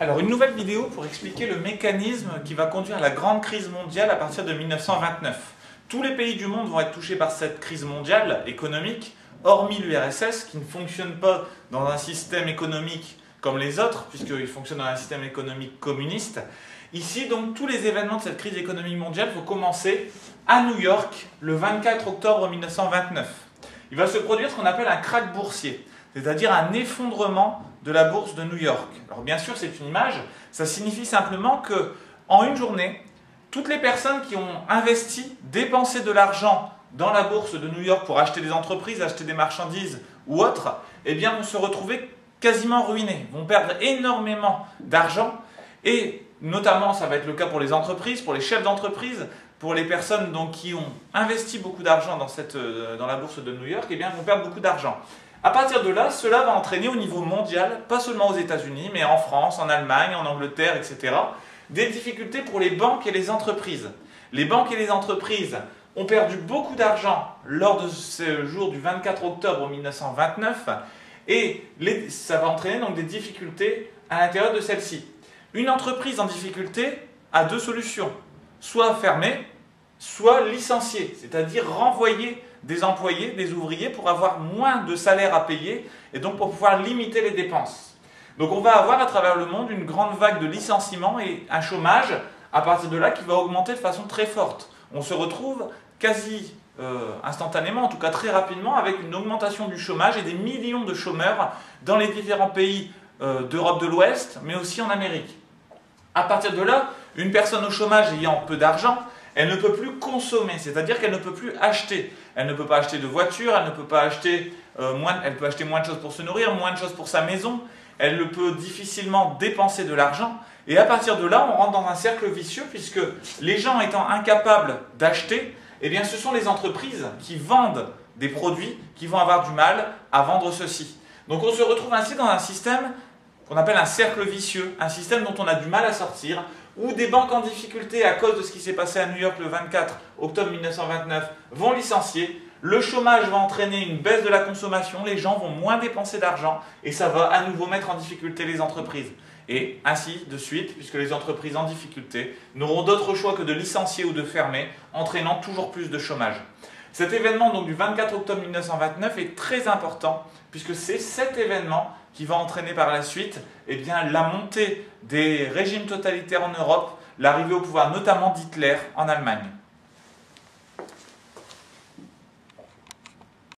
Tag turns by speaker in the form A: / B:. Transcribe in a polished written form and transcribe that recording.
A: Alors, une nouvelle vidéo pour expliquer le mécanisme qui va conduire à la grande crise mondiale à partir de 1929. Tous les pays du monde vont être touchés par cette crise mondiale économique, hormis l'URSS qui ne fonctionne pas dans un système économique comme les autres, puisqu'il fonctionne dans un système économique communiste. Ici, donc, tous les événements de cette crise économique mondiale vont commencer à New York le 24 octobre 1929. Il va se produire ce qu'on appelle un krach boursier, c'est-à-dire un effondrement de la bourse de New York. Alors bien sûr, c'est une image, ça signifie simplement que en une journée, toutes les personnes qui ont investi, dépensé de l'argent dans la bourse de New York pour acheter des entreprises, acheter des marchandises ou autres, eh bien vont se retrouver quasiment ruinées, vont perdre énormément d'argent et notamment ça va être le cas pour les entreprises, pour les chefs d'entreprise, pour les personnes donc, qui ont investi beaucoup d'argent dans la bourse de New York, eh bien vont perdre beaucoup d'argent. À partir de là, cela va entraîner au niveau mondial, pas seulement aux États-Unis, mais en France, en Allemagne, en Angleterre, etc., des difficultés pour les banques et les entreprises. Les banques et les entreprises ont perdu beaucoup d'argent lors de ce jour du 24 octobre 1929 et ça va entraîner donc des difficultés à l'intérieur de celle-ci. Une entreprise en difficulté a deux solutions, soit fermer, soit licencier, c'est-à-dire renvoyer des employés, des ouvriers pour avoir moins de salaire à payer et donc pour pouvoir limiter les dépenses. Donc on va avoir à travers le monde une grande vague de licenciements et un chômage à partir de là qui va augmenter de façon très forte. On se retrouve quasi instantanément, en tout cas très rapidement, avec une augmentation du chômage et des millions de chômeurs dans les différents pays d'Europe de l'Ouest, mais aussi en Amérique. À partir de là, une personne au chômage ayant peu d'argent, elle ne peut plus consommer, c'est-à-dire qu'elle ne peut plus acheter. Elle ne peut pas acheter de voiture, elle ne peut pas acheter elle peut acheter moins de choses pour se nourrir, moins de choses pour sa maison. Elle ne peut difficilement dépenser de l'argent. Et à partir de là, on rentre dans un cercle vicieux puisque les gens étant incapables d'acheter, eh bien, ce sont les entreprises qui vendent des produits qui vont avoir du mal à vendre ceci. Donc on se retrouve ainsi dans un système qu'on appelle un cercle vicieux, un système dont on a du mal à sortir, où des banques en difficulté à cause de ce qui s'est passé à New York le 24 octobre 1929 vont licencier, le chômage va entraîner une baisse de la consommation, les gens vont moins dépenser d'argent et ça va à nouveau mettre en difficulté les entreprises. Et ainsi de suite, puisque les entreprises en difficulté n'auront d'autre choix que de licencier ou de fermer, entraînant toujours plus de chômage. Cet événement donc, du 24 octobre 1929 est très important, puisque c'est cet événement qui va entraîner par la suite eh bien, la montée des régimes totalitaires en Europe, l'arrivée au pouvoir notamment d'Hitler en Allemagne.